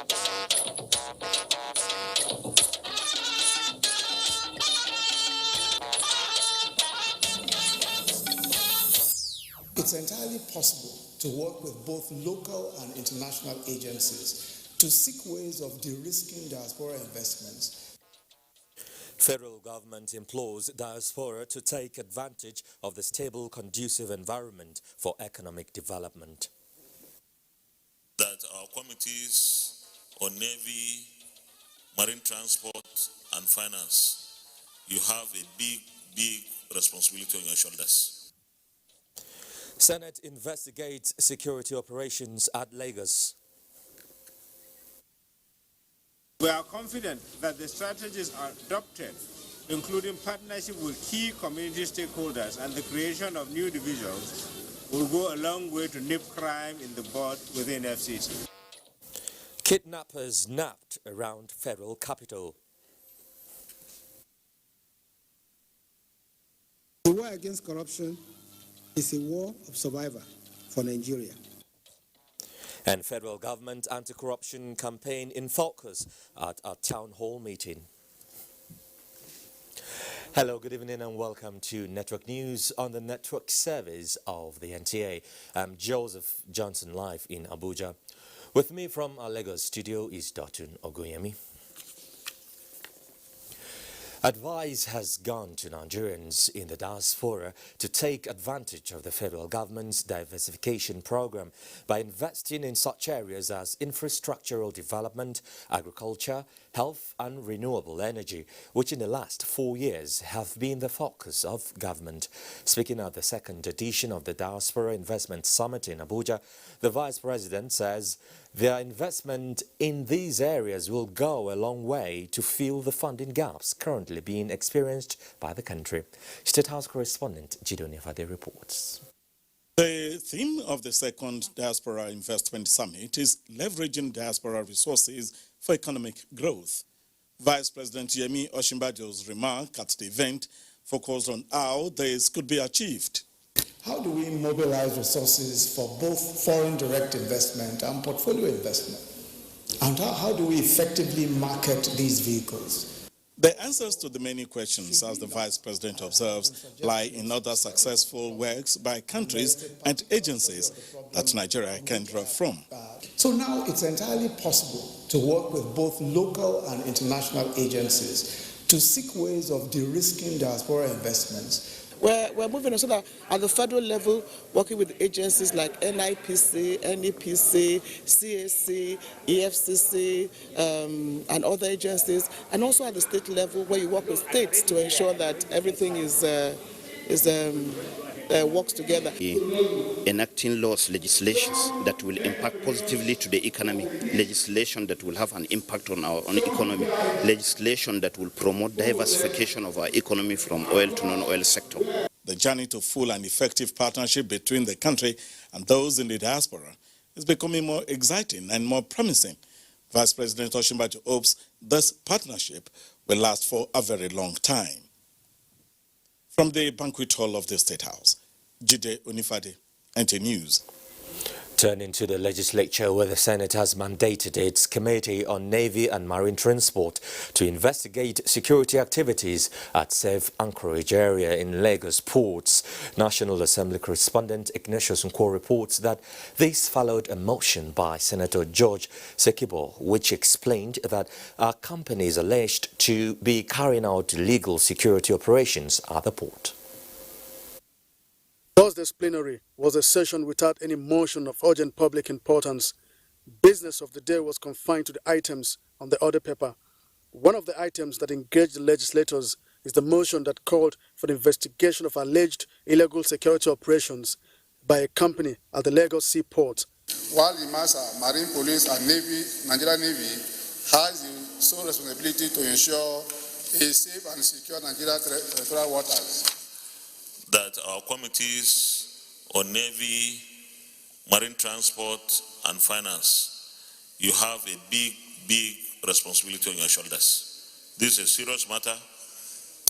It's entirely possible to work with both local and international agencies to seek ways of de-risking diaspora investments. Federal government implores diaspora to take advantage of the stable, conducive environment for economic development. That our committees on Navy, Marine Transport and Finance, you have a big responsibility on your shoulders. Senate investigates security operations at Lagos. We are confident that the strategies adopted, including partnership with key community stakeholders and the creation of new divisions, will go a long way to nip crime in the bud within FCT. Kidnappers napped around federal capital. The war against corruption is a war of survival for Nigeria. And federal government anti-corruption campaign in focus at a town hall meeting. Hello, good evening and welcome to Network News on the network service of the NTA. I'm Joseph Johnson live in Abuja. With me from our Lagos studio is Dotun Ogoyemi. Advice has gone to Nigerians in the diaspora to take advantage of the federal government's diversification program by investing in such areas as infrastructural development, agriculture, health and renewable energy, which in the last 4 years have been the focus of government. Speaking at the second edition of the Diaspora Investment Summit in Abuja, the Vice President says their investment in these areas will go a long way to fill the funding gaps currently being experienced by the country. State House correspondent Jido Nefade reports. The theme of the second Diaspora Investment Summit is leveraging diaspora resources for economic growth. Vice President Yemi Osinbajo's remark at the event focused on how this could be achieved. How do we mobilize resources for both foreign direct investment and portfolio investment? And how do we effectively market these vehicles? The answers to the many questions, as the Vice President observes, lie in other successful works by countries and agencies that Nigeria can draw from. So now it's entirely possible to work with both local and international agencies to seek ways of de-risking diaspora investments. We're moving on so that at the federal level, working with agencies like NIPC, NEPC, CAC, EFCC, and other agencies, and also at the state level where you work with states to ensure that everything works together. Enacting laws, legislations that will impact positively to the economy, legislation that will have an impact on our economy, legislation that will promote diversification of our economy from oil to non-oil sector. The journey to full and effective partnership between the country and those in the diaspora is becoming more exciting and more promising. Vice President Osinbajo hopes this partnership will last for a very long time. From the banquet hall of the State House, Jide Onifade, NT News. Turning to the legislature, where the Senate has mandated its Committee on Navy and Marine Transport to investigate security activities at safe anchorage area in Lagos ports. National Assembly correspondent Ignatius Nkwo reports that this followed a motion by Senator George Sekibo, which explained that our company is alleged to be carrying out illegal security operations at the port. Thursday's plenary was a session without any motion of urgent public importance. Business of the day was confined to the items on the order paper. One of the items that engaged the legislators is the motion that called for the investigation of alleged illegal security operations by a company at the Lagos seaport. While the MASA, Marine Police and Navy, Nigerian Navy, has the sole responsibility to ensure a safe and secure Nigerian territorial waters. That our committees on Navy, Marine Transport and Finance, you have a big responsibility on your shoulders. This is a serious matter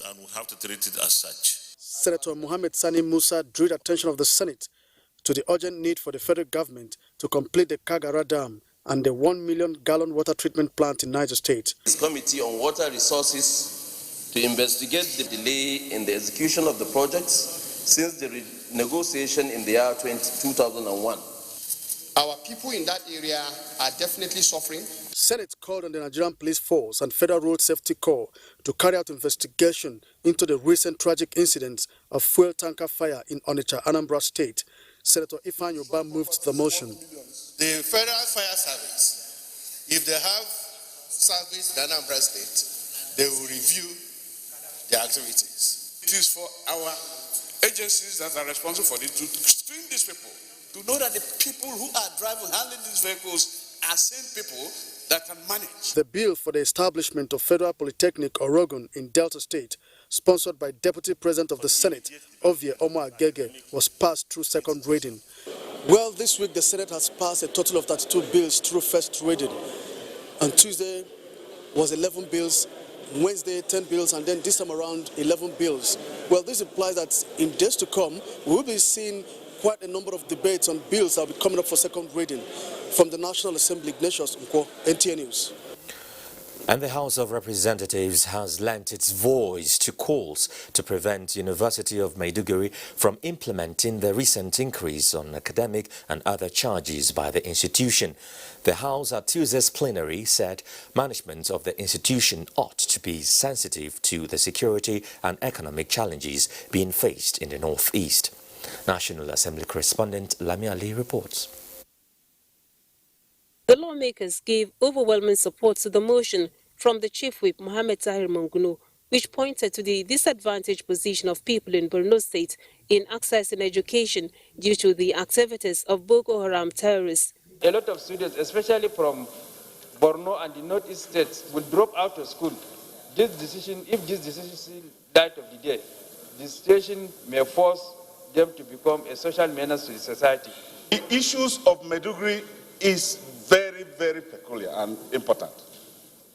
and we have to treat it as such. Senator Mohammed Sani Musa drew the attention of the Senate to the urgent need for the federal government to complete the Kagara Dam and the 1 million gallon water treatment plant in Niger State. This Committee on Water Resources to investigate the delay in the execution of the projects since the negotiation in the year 2001. Our people in that area are definitely suffering. Senate called on the Nigerian Police Force and Federal Road Safety Corps to carry out investigation into the recent tragic incidents of fuel tanker fire in Onitsha, Anambra State. Senator Ifeanyi Ubah moved the motion. The Federal Fire Service, if they have service in Anambra State, they will review their activities. It is for our agencies that are responsible for this to screen these people, to know that the people who are driving, handling these vehicles are same people that can manage. The bill for the establishment of Federal Polytechnic Orogun in Delta State, sponsored by Deputy President of the Senate, Ovie Omo Agege, was passed through second reading. Well, this week the Senate has passed a total of 32 bills through first reading. On Tuesday was 11 bills, Wednesday 10 bills, and then this time around 11 bills. Well, this implies that in days to come, we will be seeing quite a number of debates on bills that will be coming up for second reading. From the National Assembly, Ignatius Nkwo, NTA News. And the House of Representatives has lent its voice to calls to prevent University of Maiduguri from implementing the recent increase on academic and other charges by the institution. The House at Tuesday's plenary said management of the institution ought to be sensitive to the security and economic challenges being faced in the Northeast. National Assembly correspondent Lami Ali reports. The lawmakers gave overwhelming support to the motion from the Chief Whip Mohammed Tahir Manguno, which pointed to the disadvantaged position of people in Borno State in accessing education due to the activities of Boko Haram terrorists. A lot of students, especially from Borno and the Northeast states, will drop out of school. If this decision is light of the day, the situation may force them to become a social menace to the society. The issues of Maiduguri is very, very peculiar and important.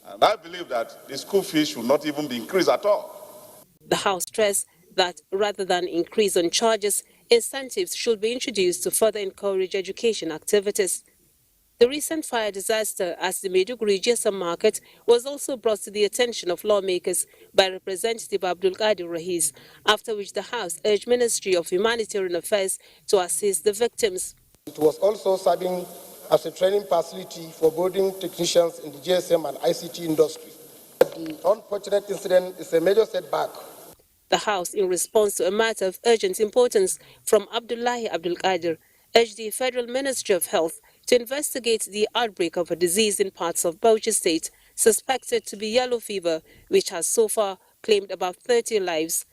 And I believe that the school fees should not even be increased at all. The House stressed that rather than increase on charges, incentives should be introduced to further encourage education activities. The recent fire disaster at the Maiduguri GSM market was also brought to the attention of lawmakers by Representative Abdul Qadir Rahis, after which the House urged Ministry of Humanitarian Affairs to assist the victims. It was also serving as a training facility for boarding technicians in the GSM and ICT industry. The unfortunate incident is a major setback. The House, in response to a matter of urgent importance from Abdullahi Abdul Qadir, urged the Federal Ministry of Health to investigate the outbreak of a disease in parts of Bauchi State suspected to be yellow fever, which has so far claimed about 30 lives.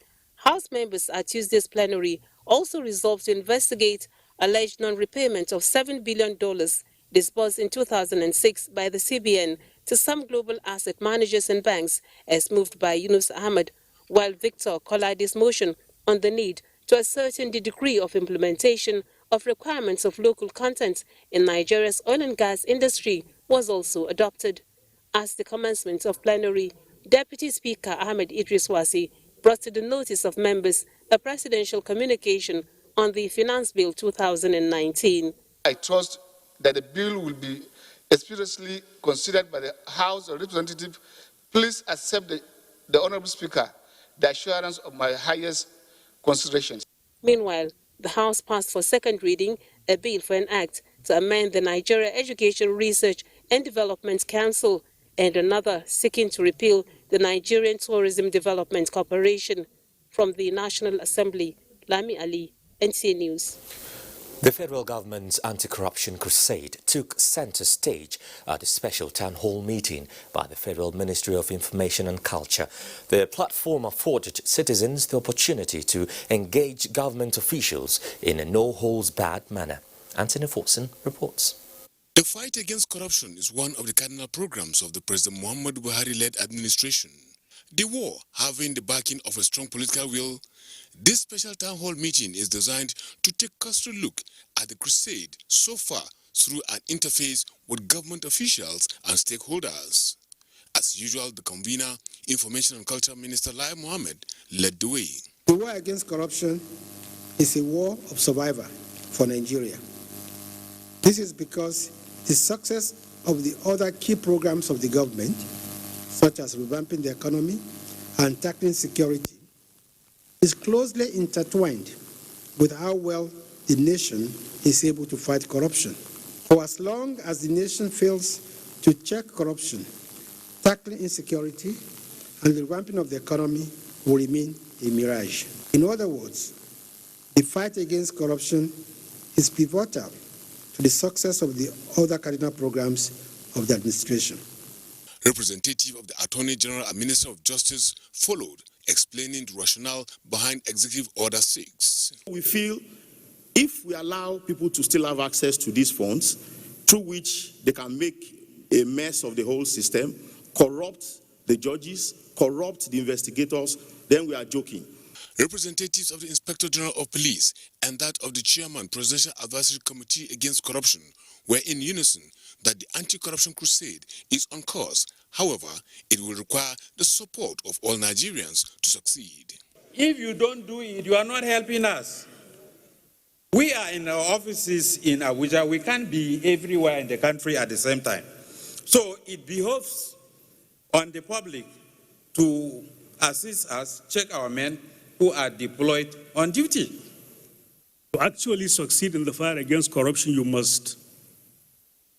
House members at Tuesday's plenary also resolved to investigate alleged non-repayment of $7 billion disbursed in 2006 by the CBN to some global asset managers and banks, as moved by Yunus Ahmed, while Victor Koladi's motion on the need to ascertain the degree of implementation of requirements of local content in Nigeria's oil and gas industry was also adopted. At the commencement of plenary, Deputy Speaker Ahmed Idris Wasi brought to the notice of members a presidential communication on the Finance Bill 2019. I trust that the bill will be expeditiously considered by the House of Representatives. Please accept the Honorable Speaker the assurance of my highest considerations. Meanwhile, the House passed for second reading a bill for an act to amend the Nigeria Education Research and Development Council, and another seeking to repeal the Nigerian Tourism Development Corporation. From the National Assembly, Lami Ali, NTA News. The federal government's anti-corruption crusade took center stage at a special town hall meeting by the Federal Ministry of Information and Culture. The platform afforded citizens the opportunity to engage government officials in a no-holds-barred manner. Anthony Forson reports. The fight against corruption is one of the cardinal programs of the President Muhammadu Buhari-led administration. The war having the backing of a strong political will, this special town hall meeting is designed to take a closer look at the crusade so far through an interface with government officials and stakeholders. As usual, the convener, Information and Culture Minister Lai Mohammed, led the way. The war against corruption is a war of survival for Nigeria. This is because the success of the other key programs of the government, such as revamping the economy and tackling security, is closely intertwined with how well the nation is able to fight corruption. For as long as the nation fails to check corruption, tackling insecurity, and the revamping of the economy will remain a mirage. In other words, the fight against corruption is pivotal to the success of the other cardinal programs of the administration. Representative of the Attorney General and Minister of Justice followed, explaining the rationale behind Executive Order 6. We feel if we allow people to still have access to these funds, through which they can make a mess of the whole system, corrupt the judges, corrupt the investigators, then we are joking. Representatives of the Inspector General of Police and that of the Chairman, Presidential Advisory Committee Against Corruption were in unison that the anti-corruption crusade is on course. However, it will require the support of all Nigerians to succeed. If you don't do it, you are not helping us. We are in our offices in Abuja. We can't be everywhere in the country at the same time. So it behoves on the public to assist us, check our men who are deployed on duty. To actually succeed in the fight against corruption, you must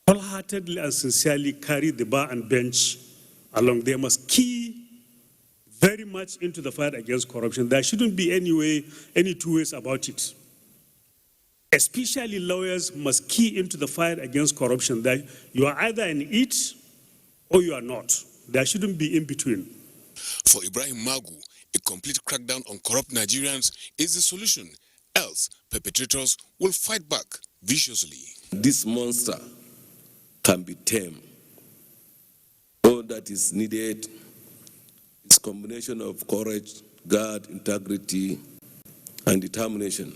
wholeheartedly and sincerely carry the bar and bench along. They must key very much into the fight against corruption. There shouldn't be any two ways about it. Especially lawyers must key into the fight against corruption. That you are either in it or you are not. There shouldn't be in between. For Ibrahim Magu, a complete crackdown on corrupt Nigerians is the solution. Else, perpetrators will fight back viciously. This monster can be tamed. All that is needed is a combination of courage, guard, integrity, and determination.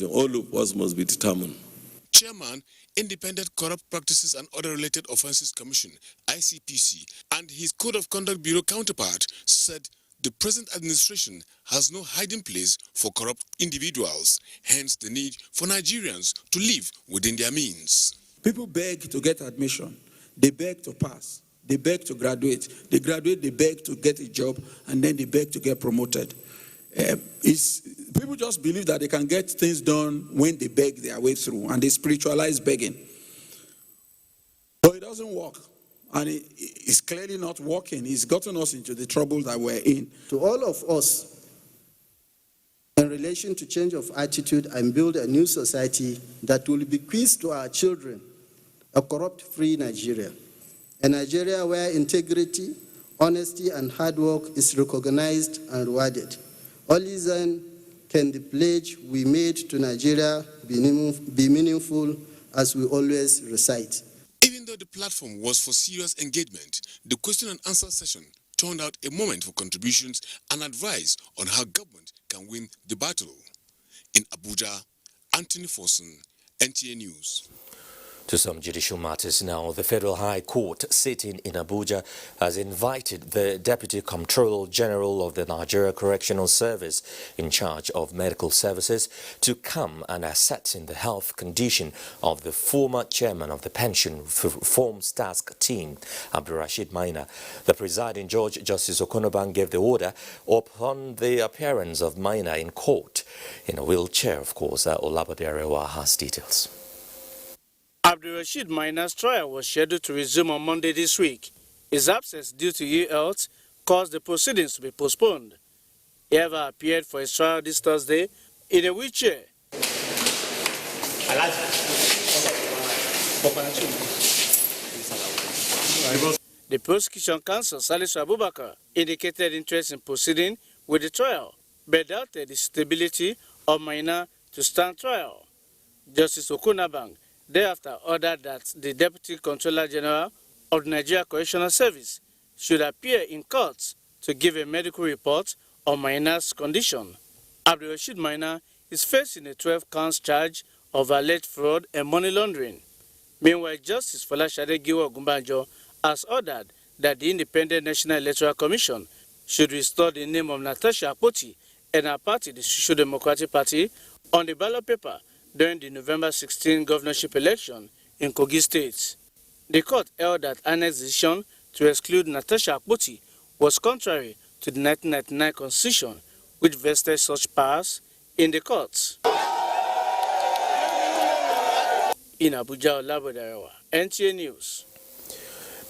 All of us must be determined. Chairman, Independent Corrupt Practices and Other Related Offences Commission, ICPC, and his Code of Conduct Bureau counterpart said the present administration has no hiding place for corrupt individuals, hence the need for Nigerians to live within their means. People beg to get admission, they beg to pass, they beg to graduate, they beg to get a job, and then they beg to get promoted. People just believe that they can get things done when they beg their way through, and they spiritualize begging. But it doesn't work, and it's clearly not working. It's gotten us into the trouble that we're in. To all of us, in relation to change of attitude and build a new society that will bequeath to our children a corrupt-free Nigeria, a Nigeria where integrity, honesty, and hard work is recognized and rewarded. Only then can the pledge we made to Nigeria be meaningful, as we always recite. Even though the platform was for serious engagement, the question and answer session turned out a moment for contributions and advice on how government can win the battle. In Abuja, Anthony Forson, NTA News. To some judicial matters now, the Federal High Court sitting in Abuja has invited the Deputy Comptroller General of the Nigeria Correctional Service in charge of medical services to come and ascertain the health condition of the former chairman of the Pension Reforms Task Team, Abdulrasheed Maina. The presiding judge, Justice Okonoban, gave the order upon the appearance of Maina in court in a wheelchair, of course. Olabode Arewa has details. Abdulrasheed Maina's trial was scheduled to resume on Monday this week. His absence due to ill health caused the proceedings to be postponed. He ever appeared for his trial this Thursday in a wheelchair. The prosecution counsel, Salisu Abubakar, indicated interest in proceeding with the trial, but doubted the suitability of Maina to stand trial. Justice Okunabang thereafter ordered that the Deputy Comptroller General of the Nigeria Correctional Service should appear in court to give a medical report on Maina's condition. Abdulrasheed Maina is facing a 12-count charge of alleged fraud and money laundering. Meanwhile, Justice Folashade Giwa Gumbanjo has ordered that the Independent National Electoral Commission should restore the name of Natasha Akpoti and her party, the Social Democratic Party, on the ballot paper during the November 16 governorship election in Kogi State. The court held that INEC's decision to exclude Natasha Akpoti was contrary to the 1999 Constitution, which vested such powers in the courts. In Abuja, Olabodarawa, NTA News.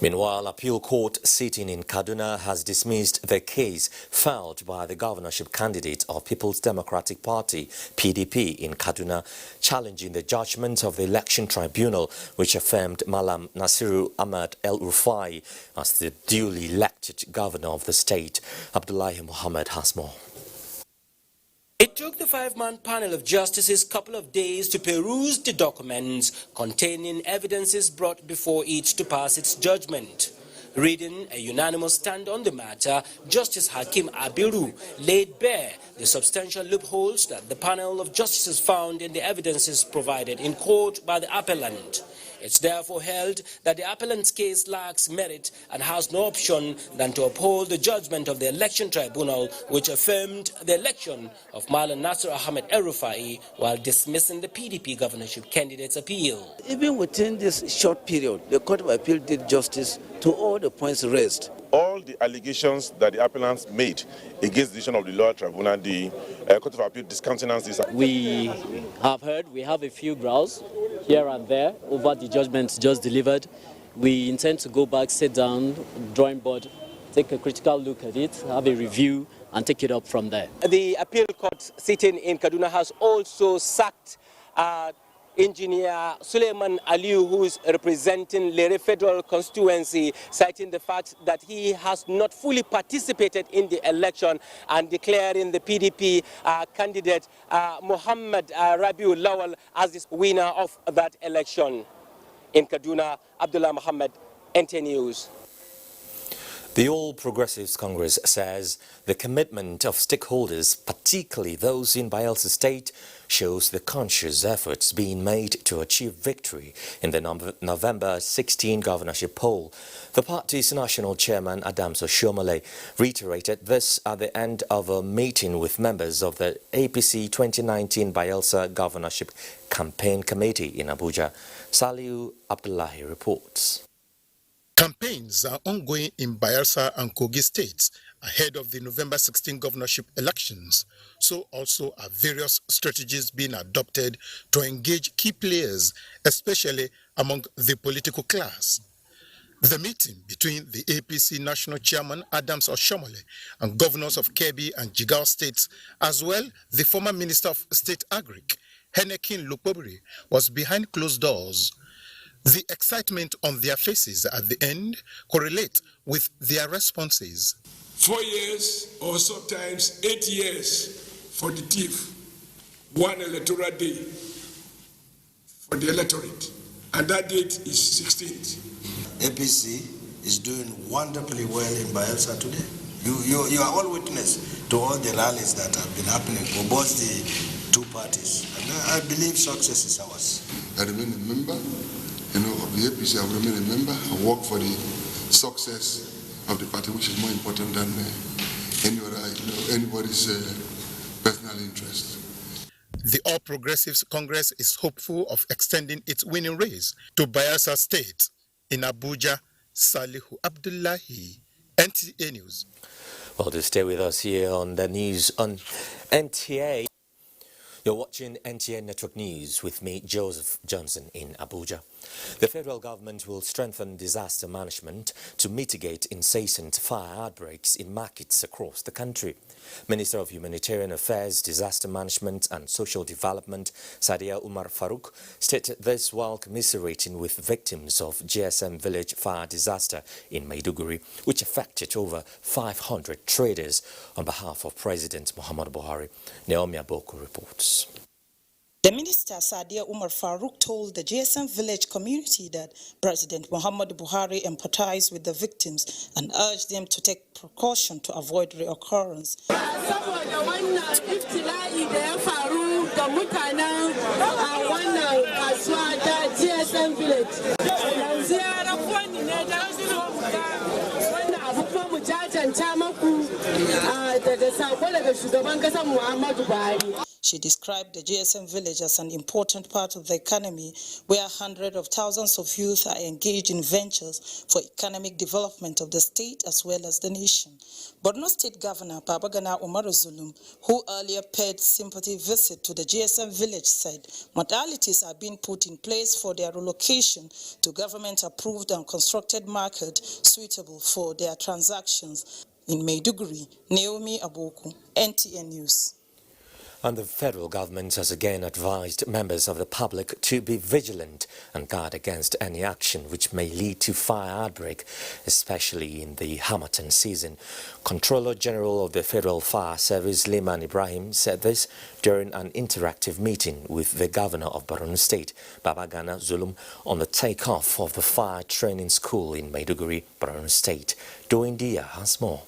Meanwhile, appeal court sitting in Kaduna has dismissed the case filed by the governorship candidate of People's Democratic Party, PDP, in Kaduna, challenging the judgment of the election tribunal, which affirmed Malam Nasiru Ahmad El-Rufai as the duly elected governor of the state. Abdullahi Muhammad has more. It took the five-man panel of justices a couple of days to peruse the documents containing evidences brought before it to pass its judgment. Reading a unanimous stand on the matter, Justice Hakim Abiru laid bare the substantial loopholes that the panel of justices found in the evidences provided in court by the appellant. It's therefore held that the appellant's case lacks merit and has no option than to uphold the judgment of the election tribunal, which affirmed the election of Malam Nasir Ahmed El-Rufai while dismissing the PDP governorship candidate's appeal. Even within this short period, the Court of Appeal did justice to all the points raised. All the allegations that the appellants made against the decision of the lower tribunal, the Court of Appeal discountenanced this. We have heard, we have a few grounds here and there over the judgments just delivered. We intend to go back, sit down, drawing board, take a critical look at it, have a review, and take it up from there. The appeal court sitting in Kaduna has also sacked Engineer Suleiman Aliu, who is representing Lere Federal Constituency, citing the fact that he has not fully participated in the election and declaring the PDP candidate Muhammad Rabiul Lawal as the winner of that election. In Kaduna, Abdullah Muhammad, NT News. The All Progressives Congress says the commitment of stakeholders, particularly those in Bayelsa State, shows the conscious efforts being made to achieve victory in the November 16 governorship poll. The party's national chairman, Adams Oshomole, reiterated this at the end of a meeting with members of the APC 2019 Bayelsa Governorship Campaign Committee in Abuja. Saliu Abdullahi reports. Campaigns are ongoing in Bayelsa and Kogi states ahead of the November 16 governorship elections. So also are various strategies being adopted to engage key players, especially among the political class. The meeting between the APC National Chairman Adams Oshomole and governors of Kebbi and Jigawa states, as well the former Minister of State Agric, Henekin Lukobiri, was behind closed doors. The excitement on their faces at the end correlate with their responses. 4 years or sometimes 8 years for the thief, 1 electoral day for the electorate, and that date is 16th. APC is doing wonderfully well in Bayelsa today. You are all witness to all the rallies that have been happening for both the two parties, and I believe success is ours. I remain a member. Of the APC, I will remain a member and work for the success of the party, which is more important than anybody's personal interest. The All Progressives Congress is hopeful of extending its winning race to Bayelsa State. In Abuja, Salihu Abdullahi, NTA News. Well, to stay with us here on the news on NTA. You're watching NTA Network News with me, Joseph Johnson, in Abuja. The federal government will strengthen disaster management to mitigate incessant fire outbreaks in markets across the country. Minister of Humanitarian Affairs, Disaster Management and Social Development, Sadia Umar Farouk, stated this while commiserating with victims of GSM village fire disaster in Maiduguri, which affected over 500 traders, on behalf of President Muhammadu Buhari. Naomi Aboko reports. The minister, Sadia Umar Farouk, told the GSM village community that President Muhammadu Buhari empathized with the victims and urged them to take precaution to avoid reoccurrence. She described the GSM village as an important part of the economy where hundreds of thousands of youth are engaged in ventures for economic development of the state as well as the nation. Borno State Governor Babagana Umaru Zulum, who earlier paid sympathy visit to the GSM village, said modalities are being put in place for their relocation to government-approved and constructed market suitable for their transactions. In Maiduguri, Naomi Aboku, NTN News. And the federal government has again advised members of the public to be vigilant and guard against any action which may lead to fire outbreak, especially in the Harmattan season. Controller General of the Federal Fire Service, Liman Ibrahim, said this during an interactive meeting with the Governor of Borno State, Babagana Zulum, on the takeoff of the fire training school in Maiduguri, Borno State. Doindia has more.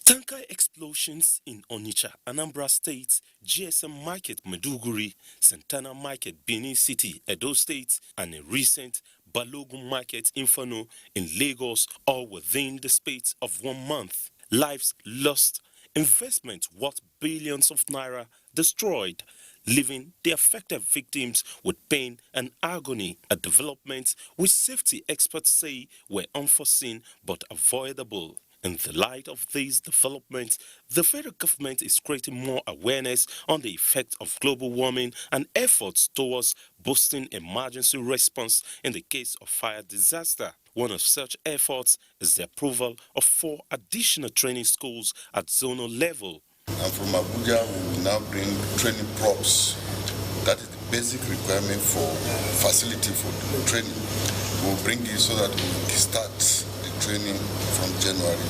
Tanker explosions in Onitsha, Anambra State, GSM Market, Maiduguri, Santana Market, Benin City, Edo State, and a recent Balogun Market Inferno in Lagos, all within the space of 1 month. Lives lost, investment worth billions of naira destroyed, leaving the affected victims with pain and agony. A development which safety experts say were unforeseen but avoidable. In the light of these developments, the federal government is creating more awareness on the effects of global warming and efforts towards boosting emergency response in the case of fire disaster. One of such efforts is the approval of 4 additional training schools at zonal level. And from Abuja, we will now bring training props. That is the basic requirement for facility for training. We will bring it so that we will start the training from January.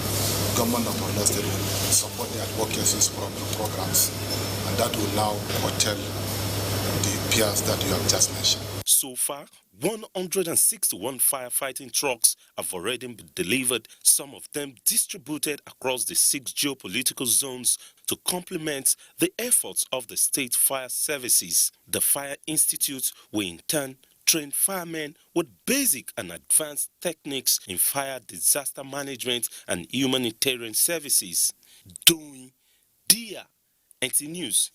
Government of Borno State will support the advocacy programs, and that will now curtail the peers that you have just mentioned. So far, 161 firefighting trucks have already been delivered, some of them distributed across the 6 geopolitical zones to complement the efforts of the state fire services. The Fire Institute will in turn train firemen with basic and advanced techniques in fire disaster management and humanitarian services. Doing Dia NT News.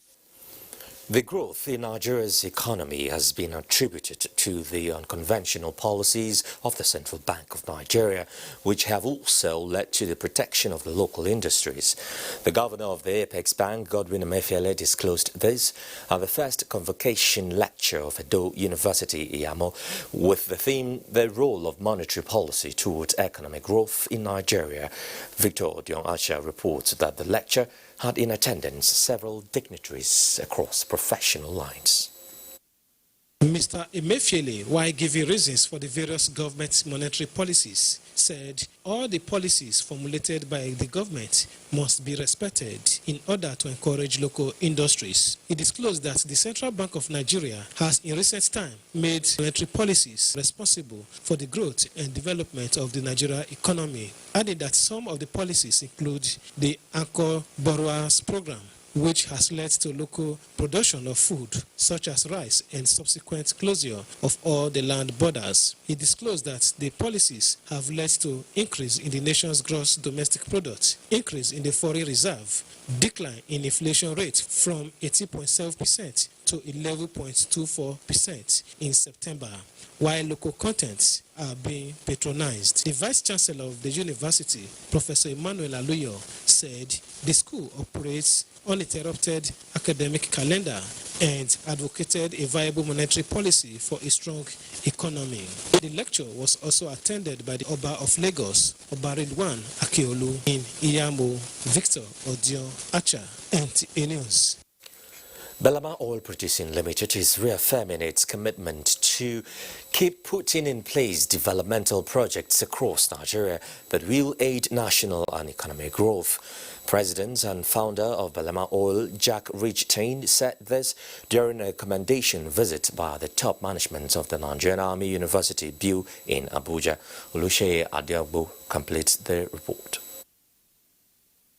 The growth in Nigeria's economy has been attributed to the unconventional policies of the Central Bank of Nigeria, which have also led to the protection of the local industries. The governor of the Apex Bank, Godwin Emefiele, disclosed this at the first convocation lecture of Edo University, Iyamo, with the theme, The Role of Monetary Policy Towards Economic Growth in Nigeria. Victor Odion-Acha reports that the lecture had in attendance several dignitaries across professional lines. Mr. Emefiele, while giving reasons for the various government monetary policies, said all the policies formulated by the government must be respected in order to encourage local industries. He disclosed that the Central Bank of Nigeria has in recent time made monetary policies responsible for the growth and development of the Nigeria economy, adding that some of the policies include the Anchor Borrowers Program, which has led to local production of food, such as rice, and subsequent closure of all the land borders. He disclosed that the policies have led to increase in the nation's gross domestic product, increase in the foreign reserve, decline in inflation rate from 18.7% to 11.24% in September, while local contents are being patronized. The Vice Chancellor of the university, Professor Emmanuel Aluyo, said the school operates uninterrupted academic calendar and advocated a viable monetary policy for a strong economy. The lecture was also attended by the Oba of Lagos, Oba Ridwan Akeolu, in Iyamo. Victor Odion-Acha, NTA News. Belema Oil Producing Limited is reaffirming its commitment to keep putting in place developmental projects across Nigeria that will aid national and economic growth. President and founder of Belema Oil, Jack Ridgetain, said this during a commendation visit by the top management of the Nigerian Army University BU in Abuja. Oluseyi Adiagbo completes the report.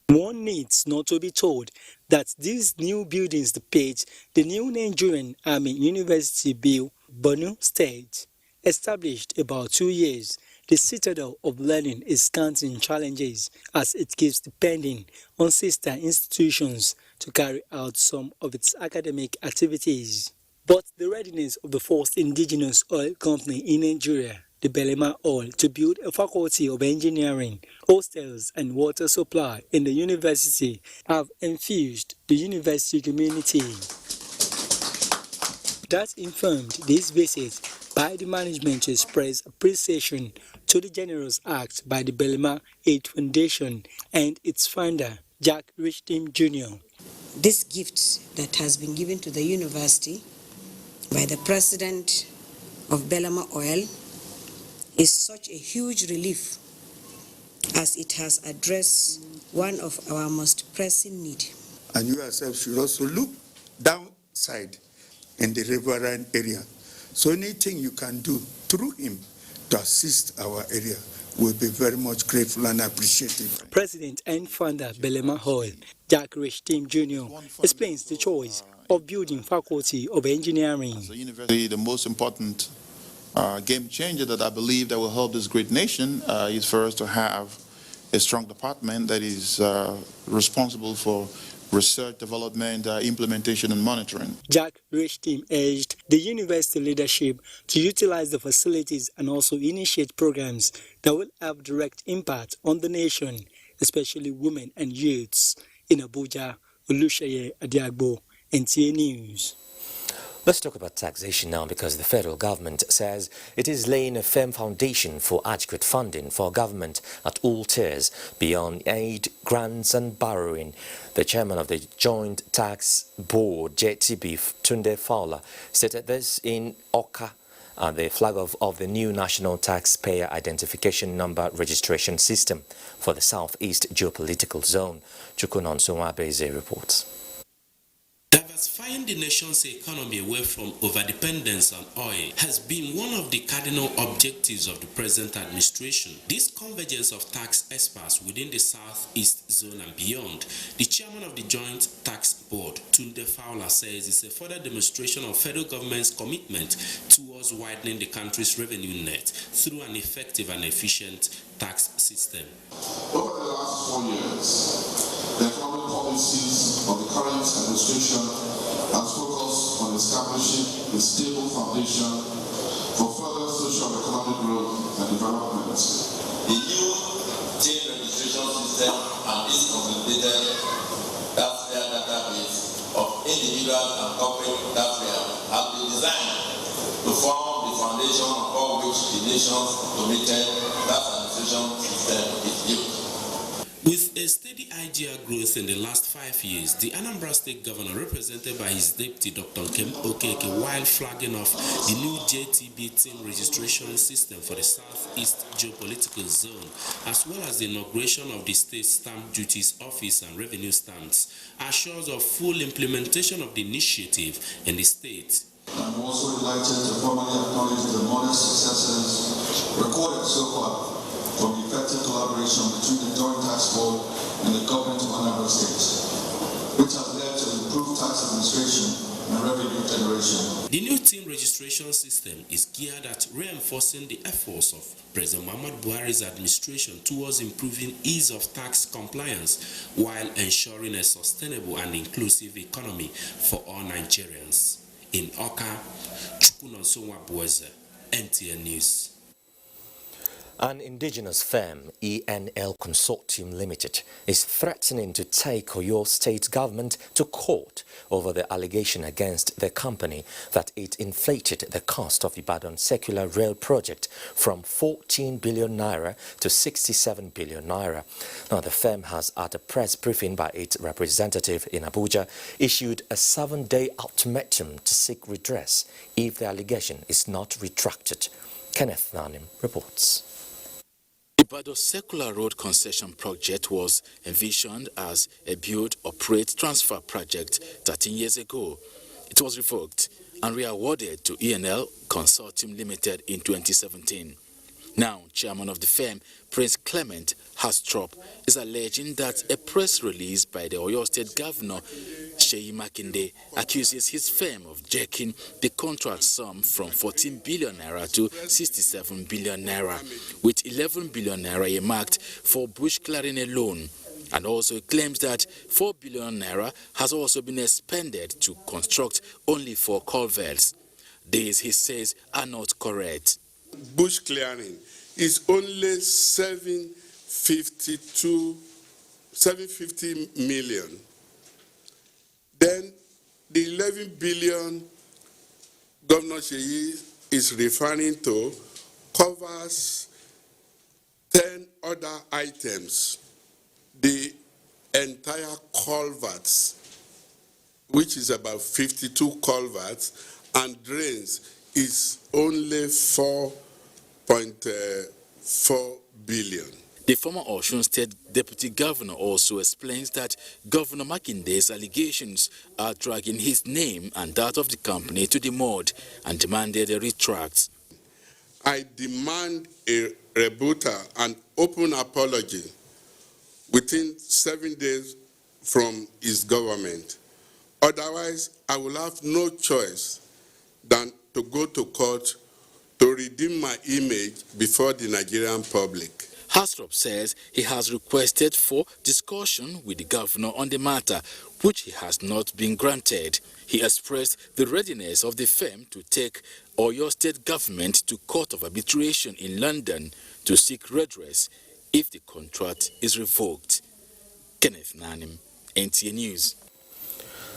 One needs not to be told that these new buildings depict the new Nigerian Army University BU, Borno State, established about 2 years the citadel of learning is counting challenges as it keeps depending on sister institutions to carry out some of its academic activities. But the readiness of the first indigenous oil company in Nigeria, the Belema Oil, to build a faculty of engineering, hostels and water supply in the university have infused the university community. That informed this visit by the management to express appreciation to the generous act by the Belema Aid Foundation and its founder, Jack Richtim Jr. This gift that has been given to the university by the president of Belema Oil is such a huge relief as it has addressed one of our most pressing needs. And you yourself should also look downside in the riverine area. So anything you can do through him to assist our area will be very much grateful and appreciative. President and founder Belema Oil, Jack Richtim Jr. explains the choice of building faculty of engineering. As a university, the most important game changer that I believe that will help this great nation is for us to have a strong department that is responsible for research, development, implementation, and monitoring. Jack Richtim urged the university leadership to utilize the facilities and also initiate programs that will have direct impact on the nation, especially women and youths. In Abuja, Oluseyi Adiagbo, NTA News. Let's talk about taxation now, because the federal government says it is laying a firm foundation for adequate funding for government at all tiers beyond aid, grants and borrowing. The chairman of the Joint Tax Board, JTB, Tunde Fowler, stated this in Oka, the flag of the new National Taxpayer Identification Number Registration System for the Southeast Geopolitical Zone. Chukunon Sumabeze reports. Diversifying the nation's economy away from overdependence on oil has been one of the cardinal objectives of the present administration. This convergence of tax experts within the Southeast zone and beyond, the chairman of the Joint Tax Board, Tunde Fowler, says is a further demonstration of federal government's commitment towards widening the country's revenue net through an effective and efficient tax system. Over the last 4 years, the economic policies of the current administration has focused on establishing a stable foundation for further social and economic growth and development. The new chain registration system and its consolidated taxpayer database of individuals and corporate taxpayers have been designed to form the foundation upon which the nation's automated tax administration system is built. With a steady IGR growth in the last 5 years, the Anambra State Governor, represented by his deputy Dr. Kem Okeke, while flagging off the new JTB team registration system for the Southeast Geopolitical Zone, as well as the inauguration of the State Stamp Duties Office and Revenue Stamps, assures of full implementation of the initiative in the state. I'm also delighted to formally acknowledge the modest successes recorded so far from the effective collaboration between the Joint Tax Board and the government of Anambra State, which has led to improved tax administration and revenue generation. The new team registration system is geared at reinforcing the efforts of President Muhammadu Buhari's administration towards improving ease of tax compliance while ensuring a sustainable and inclusive economy for all Nigerians. In Oka, Chukunonsonwa Bueze, NTA News. An indigenous firm, ENL Consortium Limited, is threatening to take Oyo State government to court over the allegation against the company that it inflated the cost of Ibadan Circular Rail project from 14 billion naira to 67 billion naira. Now, the firm has, at a press briefing by its representative in Abuja, issued a 7-day ultimatum to seek redress if the allegation is not retracted. Kenneth Nanim reports. Ibadan Circular Road Concession Project was envisioned as a build, operate, transfer project 13 years ago. It was revoked and re-awarded to ENL Consortium Limited in 2017. Now, chairman of the firm, Prince Clement Hastrop, is alleging that a press release by the Oyo State Governor Seyi Makinde accuses his firm of jacking the contract sum from 14 billion naira to 67 billion naira, with 11 billion naira earmarked for bush clearing alone, and also claims that 4 billion naira has also been expended to construct only 4 culverts. These, he says, are not correct. Bush clearing is only 750 million. Then the 11 billion Governor Seyi is referring to covers 10 other items. The entire culverts, which is about 52 culverts, and drains is only 4.4 billion. The former Osun State Deputy Governor also explains that Governor Makinde's allegations are dragging his name and that of the company to the mud, and demanded a retract. I demand a rebuttal and open apology within 7 days from his government. Otherwise, I will have no choice than to go to court to redeem my image before the Nigerian public. Hastrop says he has requested for discussion with the governor on the matter, which he has not been granted. He expressed the readiness of the firm to take Oyo State government to Court of Arbitration in London to seek redress if the contract is revoked. Kenneth Nanim, NTA News.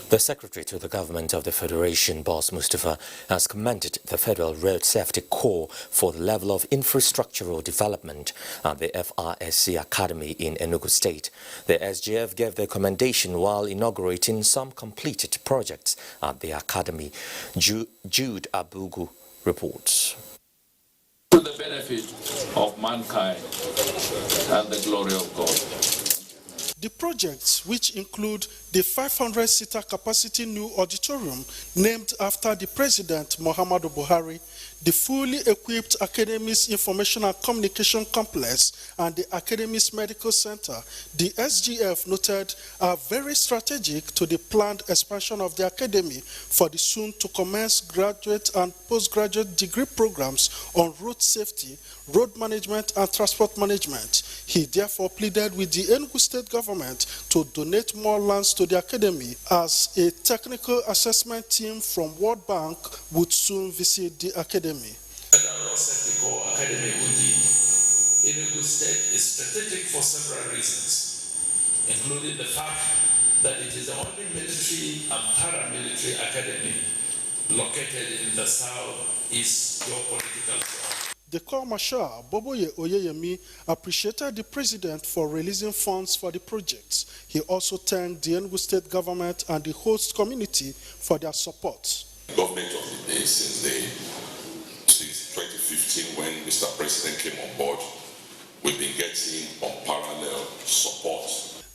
The Secretary to the Government of the Federation, Boss Mustafa, has commended the Federal Road Safety Corps for the level of infrastructural development at the FRSC Academy in Enugu State. The SGF gave the commendation while inaugurating some completed projects at the Academy. Jude Abugu reports. To the benefit of mankind and the glory of God. The projects, which include the 500-seater capacity new auditorium named after the President Muhammadu Buhari, the fully equipped Academy's Information and Communication Complex, and the Academy's Medical Center, the SGF noted are very strategic to the planned expansion of the Academy for the soon-to-commence graduate and postgraduate degree programs on road safety, road management, and transport management. He therefore pleaded with the Enugu State government to donate more lands to the Academy, as a technical assessment team from World Bank would soon visit the Academy. Federal Safety Corps Academy in Enugu State is strategic for several reasons, including the fact that it is the only military and paramilitary academy located in the southeast geopolitical zone. The Corps Marshal, Boboye Oyeyemi, appreciated the President for releasing funds for the projects. He also thanked the Enugu State government and the host community for their support. Government of the day since 2015, when Mr. President came on board, we've been getting unparalleled support.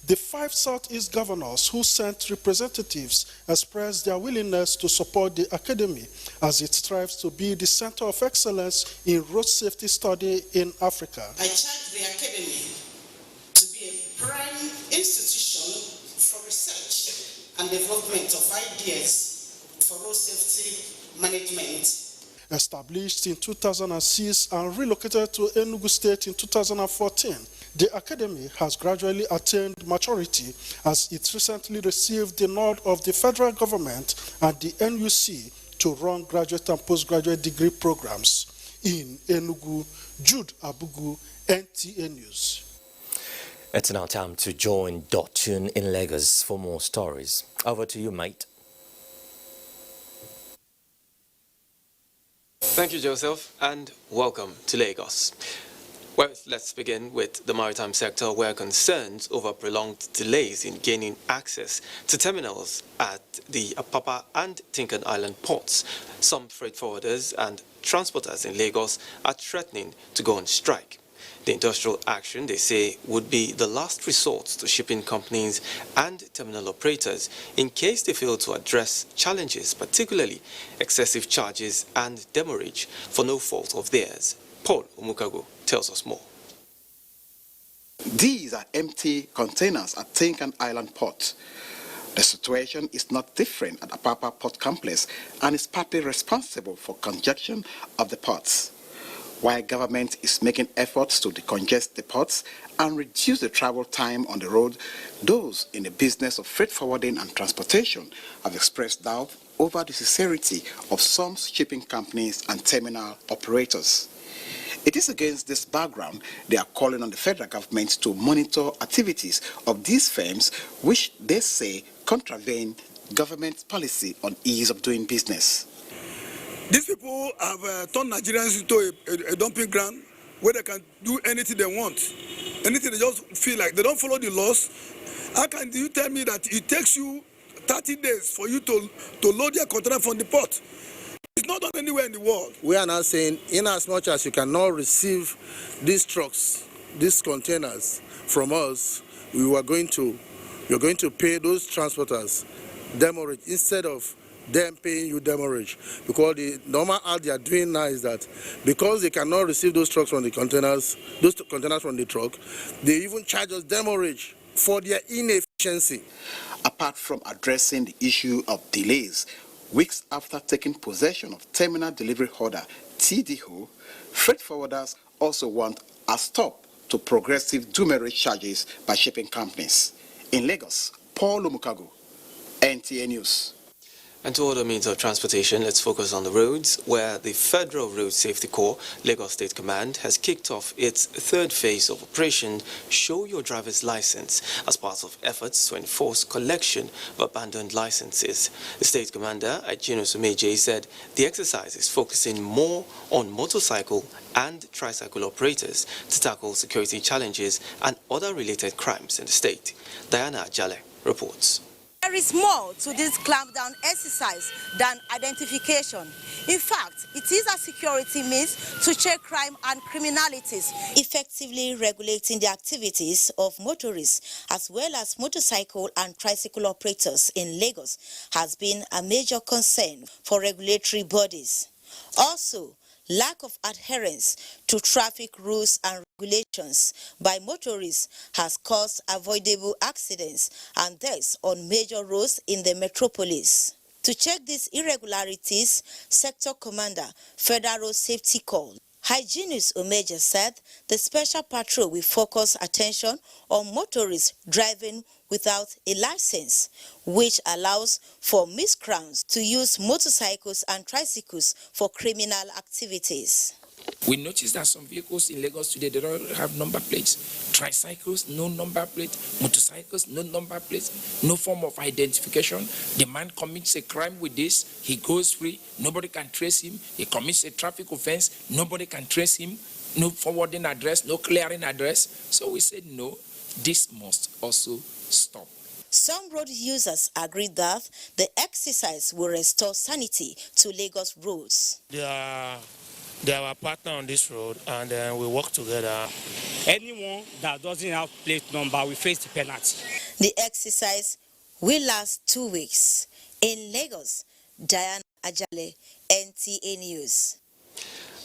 The 5 Southeast governors who sent representatives expressed their willingness to support the Academy as it strives to be the center of excellence in road safety study in Africa. I charge the Academy to be a prime institution for research and development of ideas for road safety management. Established in 2006 and relocated to Enugu State in 2014, the Academy has gradually attained maturity as it recently received the nod of the federal government and the NUC to run graduate and postgraduate degree programs. In Enugu, Jude Abugu, NTA News. It's now time to join Dotun in Lagos for more stories. Over to you, mate. Thank you, Joseph, and welcome to Lagos. Well, let's begin with the maritime sector, where concerns over prolonged delays in gaining access to terminals at the Apapa and Tinkan Island ports. Some freight forwarders and transporters in Lagos are threatening to go on strike. The industrial action, they say, would be the last resort to shipping companies and terminal operators in case they fail to address challenges, particularly excessive charges and demurrage for no fault of theirs. Paul Omukago tells us more. These are empty containers at Tinkan Island Port. The situation is not different at Apapa Port Complex and is partly responsible for congestion of the ports. While government is making efforts to decongest the ports and reduce the travel time on the road, those in the business of freight forwarding and transportation have expressed doubt over the sincerity of some shipping companies and terminal operators. It is against this background they are calling on the federal government to monitor activities of these firms, which they say contravene government policy on ease of doing business. These people have turned Nigerians into a dumping ground where they can do anything they want. Anything they just feel like. They don't follow the laws. How can you tell me that it takes you 30 days for you to load your container from the port? It's not done anywhere in the world. We are now saying, in as much as you cannot receive these trucks, these containers from us, you're going to pay those transporters demurrage instead of them paying you demurrage. Because the normal act they are doing now is that because they cannot receive those trucks from the containers, those containers from the truck, they even charge us demurrage for their inefficiency. Apart from addressing the issue of delays, weeks after taking possession of Terminal Delivery Order (TDO), freight forwarders also want a stop to progressive demurrage charges by shipping companies. In Lagos, Paul Umukago, NTA News. And to other means of transportation, let's focus on the roads, where the Federal Road Safety Corps, Lagos State Command, has kicked off its third phase of Operation Show Your Driver's License as part of efforts to enforce collection of abandoned licenses. The State Commander, Ajino Sumeje, said the exercise is focusing more on motorcycle and tricycle operators to tackle security challenges and other related crimes in the state. Diana Ajale reports. There is more to this clampdown exercise than identification. In fact, it is a security means to check crime and criminalities, effectively regulating the activities of motorists as well as motorcycle and tricycle operators in Lagos has been a major concern for regulatory bodies. Also, lack of adherence to traffic rules and regulations by motorists has caused avoidable accidents and deaths on major roads in the metropolis. To check these irregularities, Sector Commander, Federal Road Safety Corps, Hygienist Omeje said the special patrol will focus attention on motorists driving without a license, which allows for miscreants to use motorcycles and tricycles for criminal activities. We noticed that some vehicles in Lagos today, they don't have number plates. Tricycles, no number plate. Motorcycles, no number plates. No form of identification. The man commits a crime with this. He goes free. Nobody can trace him. He commits a traffic offense. Nobody can trace him. No forwarding address, no clearing address. So we said, no, this must also stop. Some road users agreed that the exercise will restore sanity to Lagos roads. They are our partner on this road, and we work together. Anyone that doesn't have plate number will face the penalty. The exercise will last 2 weeks. In Lagos, Diana Ajale, NTA News.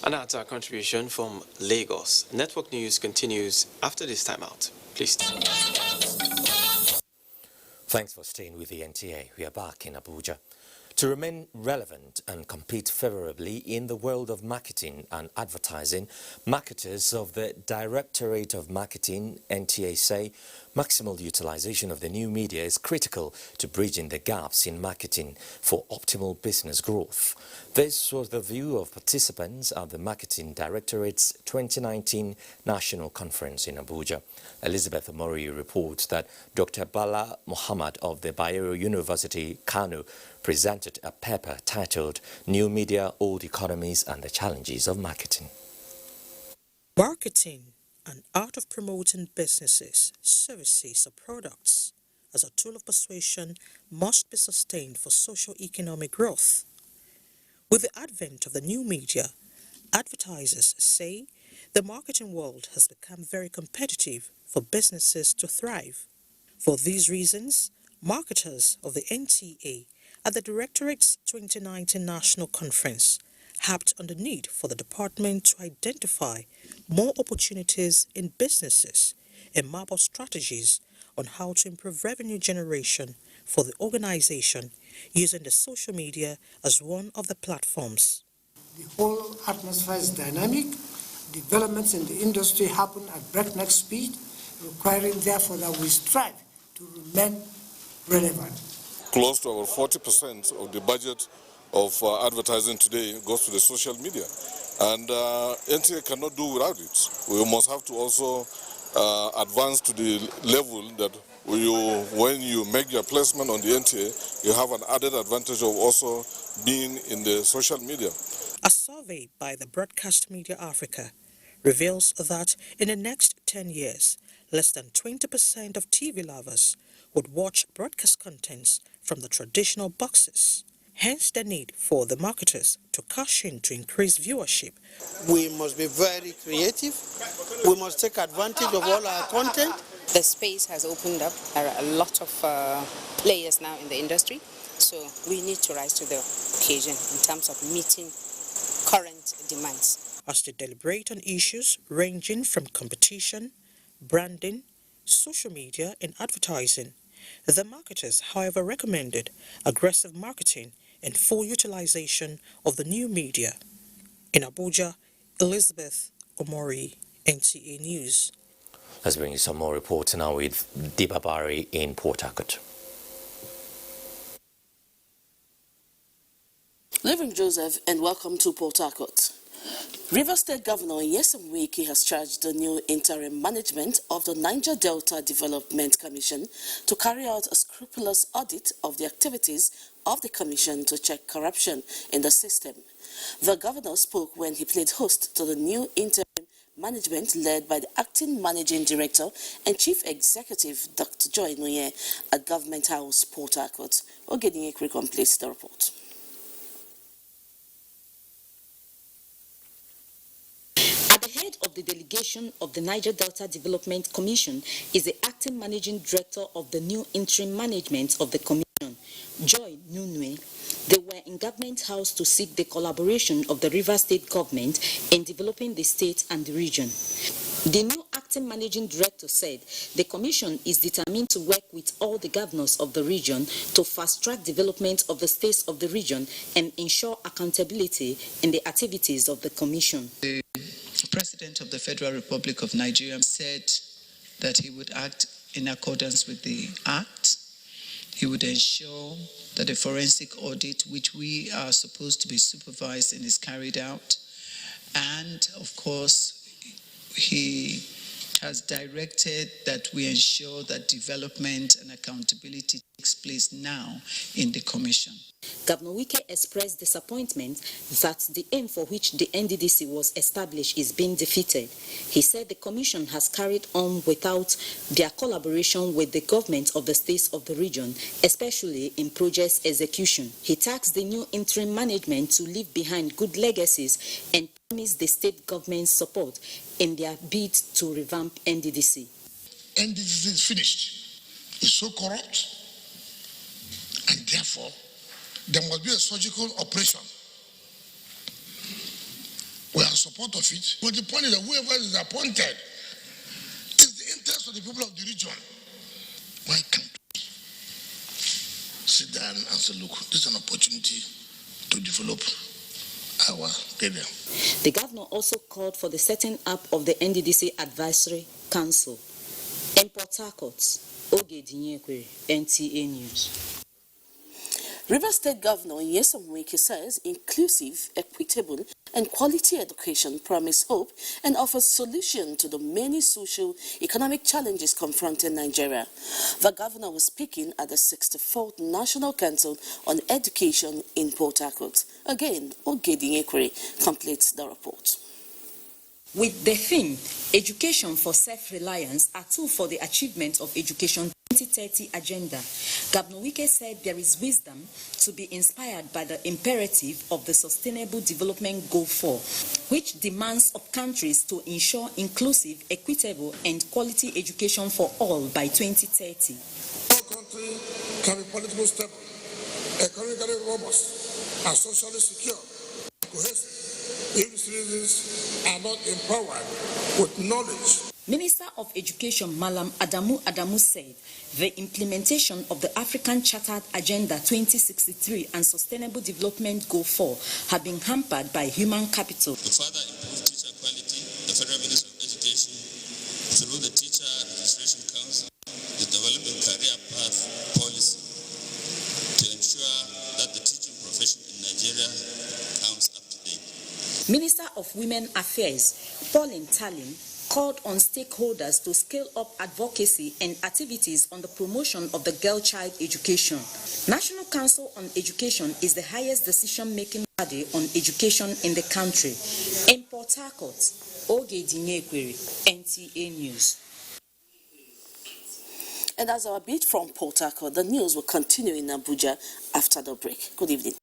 And that's our contribution from Lagos. Network News continues after this timeout. Please stay. Thanks for staying with the NTA. We are back in Abuja. To remain relevant and compete favorably in the world of marketing and advertising, marketers of the Directorate of Marketing, NTA, say maximal utilization of the new media is critical to bridging the gaps in marketing for optimal business growth. This was the view of participants at the Marketing Directorate's 2019 National Conference in Abuja. Elizabeth Omori reports that Dr. Bala Muhammad of the Bayero University, Kano, presented a paper titled New Media, Old Economies and the Challenges of Marketing. Marketing, an art of promoting businesses, services or products as a tool of persuasion, must be sustained for socio-economic growth. With the advent of the new media, advertisers say the marketing world has become very competitive for businesses to thrive. For these reasons, marketers of the NTA at the Directorate's 2019 National Conference harped on the need for the department to identify more opportunities in businesses and map out strategies on how to improve revenue generation for the organization, using the social media as one of the platforms. The whole atmosphere is dynamic. Developments in the industry happen at breakneck speed, requiring therefore that we strive to remain relevant. Close to about 40% of the budget of advertising today goes to the social media, and NTA cannot do without it. We must have to also advance to the level that when you make your placement on the NTA, you have an added advantage of also being in the social media. A survey by the Broadcast Media Africa reveals that in the next 10 years, less than 20% of TV lovers would watch broadcast contents from the traditional boxes. Hence the need for the marketers to cash in to increase viewership. We must be very creative. We must take advantage of all our content. The space has opened up. There are a lot of players now in the industry, so we need to rise to the occasion in terms of meeting current demands. As they deliberate on issues ranging from competition, branding, social media and advertising, the marketers, however, recommended aggressive marketing and full utilization of the new media. In Abuja, Elizabeth Omori, NTA News. Let's bring you some more reports now with Dibabari in Port Harcourt. Living Joseph, and welcome to Port Harcourt. Rivers State Governor Nyesom Wike has charged the new interim management of the Niger Delta Development Commission to carry out a scrupulous audit of the activities of the commission to check corruption in the system. The governor spoke when he played host to the new interim management led by the acting managing director and chief executive Dr. Joy Nuye at Government House, Port Harcourt. Ogedinekwe completes the report. At the head of the delegation of the Niger Delta Development Commission is the acting managing director of the new interim management of the commission, Joy Nunwe. They were in Government House to seek the collaboration of the Rivers State government in developing the state and the region. The new acting managing director said the commission is determined to work with all the governors of the region to fast-track development of the states of the region and ensure accountability in the activities of the commission. The President of the Federal Republic of Nigeria said that he would act in accordance with the Act. He would ensure that the forensic audit, which we are supposed to be supervising, is carried out. And, of course, he has directed that we ensure that development and accountability takes place now in the commission. Governor Wike expressed disappointment that the aim for which the NDDC was established is being defeated. He said the commission has carried on without their collaboration with the government of the states of the region, especially in project execution. He tasked the new interim management to leave behind good legacies and promise the state government's support in their bid to revamp NDDC. NDDC is finished. It's so corrupt, and therefore there must be a surgical operation. We are in support of it. But the point is that whoever is appointed is the interest of the people of the region. Why can't we sit down and say, look, this is an opportunity to develop our area? The governor also called for the setting up of the NDDC Advisory Council. In Port Harcourt, Ogedinekwe, NTA News. Rivers State Governor Nyesom Wike says inclusive, equitable, and quality education promise hope and offers solution to the many socio-economic challenges confronting Nigeria. The governor was speaking at the 64th National Council on Education in Port Harcourt. Again, Ogedinekwe completes the report. With the theme, Education for Self-Reliance, a tool for the achievement of Education 2030 agenda, Governor Wike said there is wisdom to be inspired by the imperative of the Sustainable Development Goal 4, which demands of countries to ensure inclusive, equitable, and quality education for all by 2030. Our country can be politically stable, economically robust, and socially secure, cohesive, if citizens are not empowered with knowledge. Minister of Education Malam Adamu said the implementation of the African Chartered Agenda 2063 and Sustainable Development Goal 4 have been hampered by human capital. To further improve teacher quality, the Federal Ministry of Education, through the Teacher Registration Council, is developing career path policy to ensure that the teaching profession in Nigeria comes up to date. Minister of Women Affairs Pauline Talin called on stakeholders to scale up advocacy and activities on the promotion of the girl-child education. National Council on Education is the highest decision-making body on education in the country. In Port Harcourt, Oge Dinyekwere, NTA News. And as our beat from Port Harcourt, the news will continue in Abuja after the break. Good evening.